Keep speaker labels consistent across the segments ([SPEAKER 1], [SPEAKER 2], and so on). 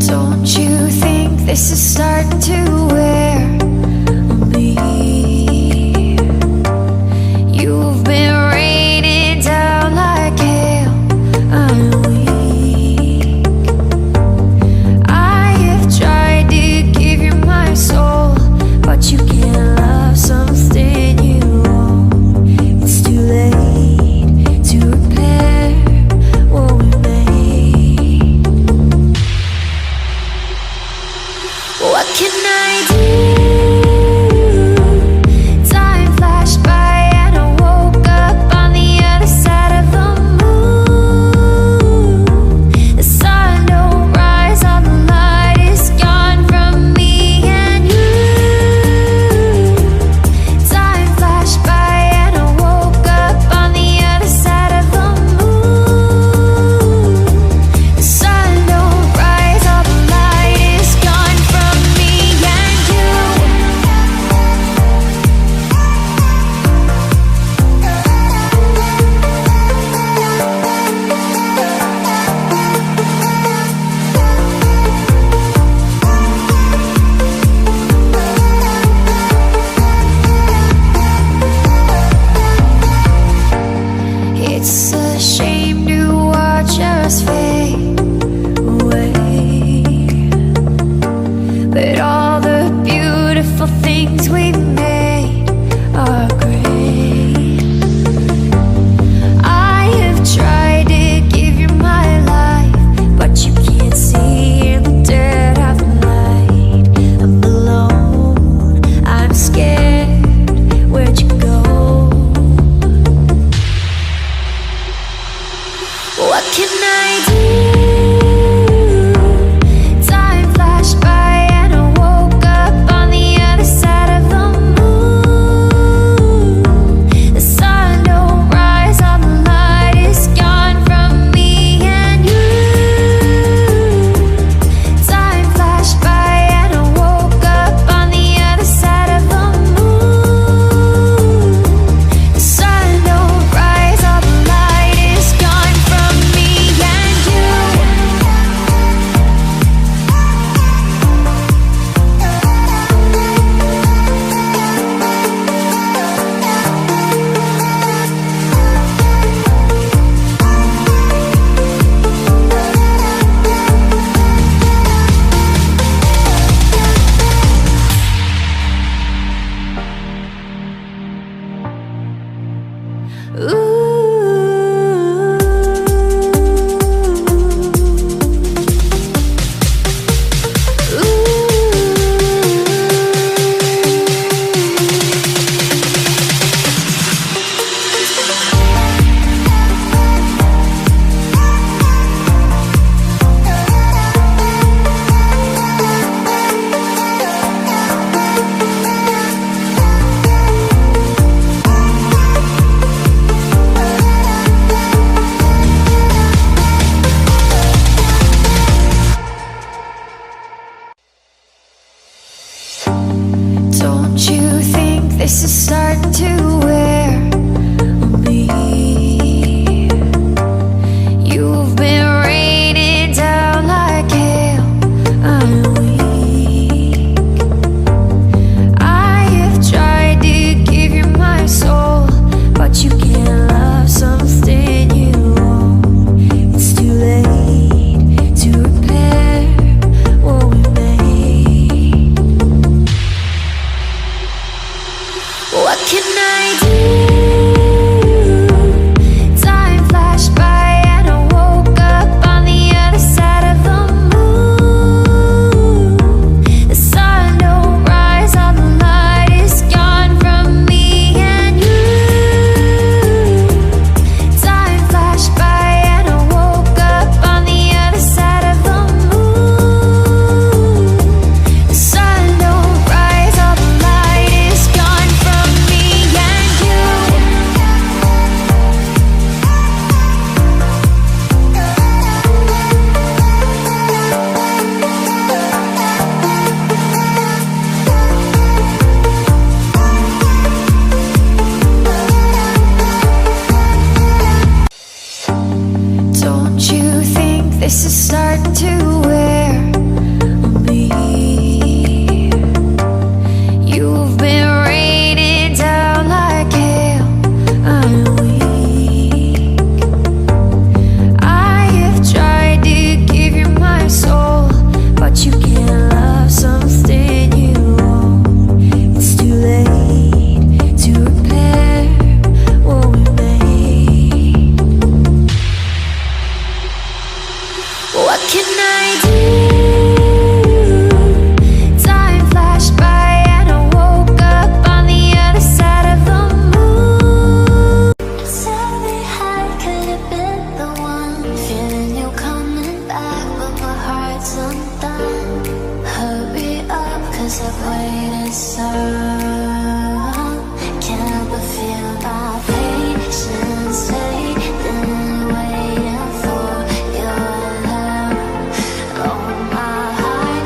[SPEAKER 1] Don't you think this is starting to wear on me? You've been raining down like hail. I'm weak. I have tried to give you my soul, but you can't love something you own. It's too late to repair what we made. What can I do? Time flashed by and I woke up on the other side of the moon. The sun don't rise, all the light is gone from me and you. Time flashed by and I woke up on the other side of the moon. The sun don't rise, all the light is gone from me and you. It's a shame to watch us fade away, but all the beautiful things we made are great. I have tried to give you my life, but you can't see in the dead of the night. I'm alone, I'm scared, where'd you go? What can I do? Time flashed by and I woke up on the other side of the moon. The sun don't rise, all the light is gone from me and you. Time flashed by and I woke up on the other side of the moon. The sun don't rise, all the light is gone from me and you. Voices start to wear on me. You've been raining down like hail. I'm weak. I have tried to give you my soul, but you can't love something you own. It's too late to repair what we made. What can I do? Time flashed by and I woke up on the other side of the moon.
[SPEAKER 2] Tell me how could have been the one, feeling you coming back, but my heart's undone. Hurry up, 'cause I've waited so long. Can't but feel my patience fading, waiting for your love. Oh, my heart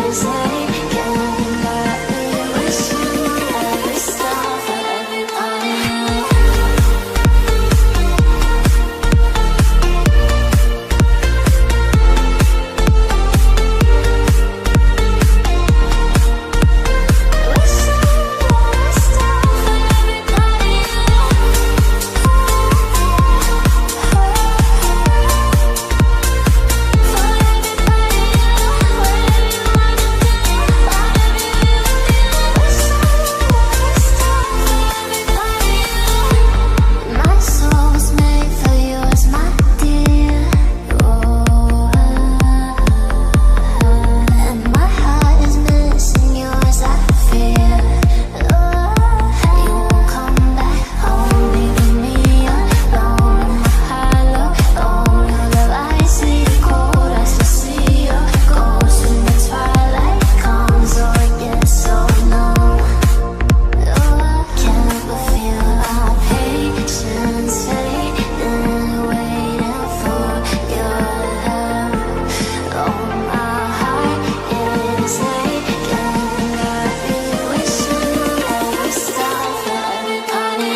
[SPEAKER 2] is aching, got me wishing every star for everybody. My soul's made for yours, my dear. And my heart is missing yours, I fear. You won't come back home, leaving me alone. My heart alone, your love I see cold. I still see your ghost when the twilight comes. Oh, yes, oh no. Can't but feel our patience fading, waiting for your love. Oh, my heart is aching, got me wishing every star for everybody.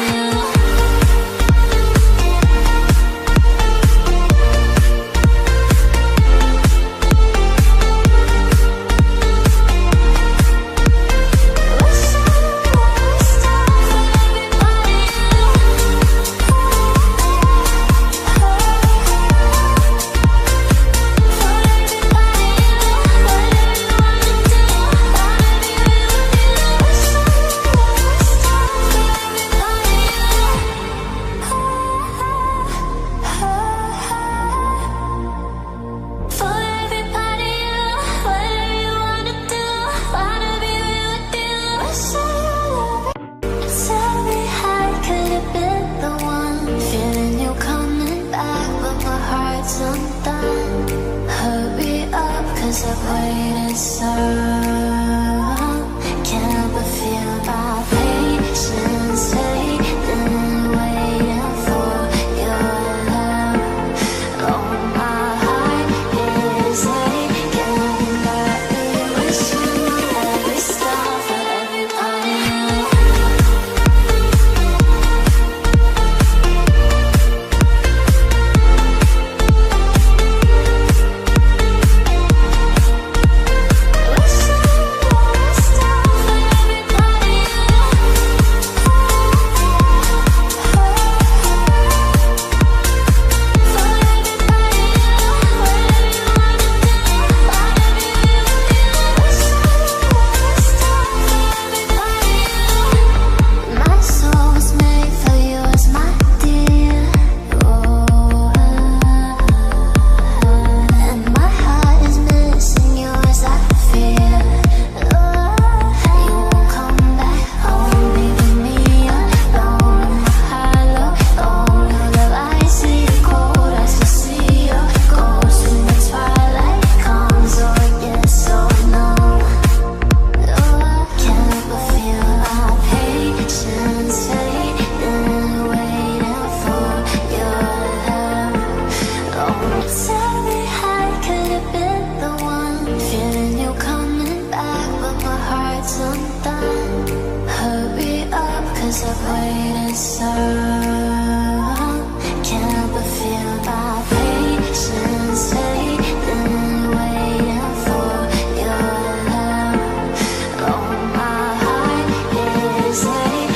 [SPEAKER 2] For everybody, whatever you wanna do, wanna be with you. Tell me how could have been the one, feeling you coming back, but my heart's undone. Hurry up, 'cause I've waited so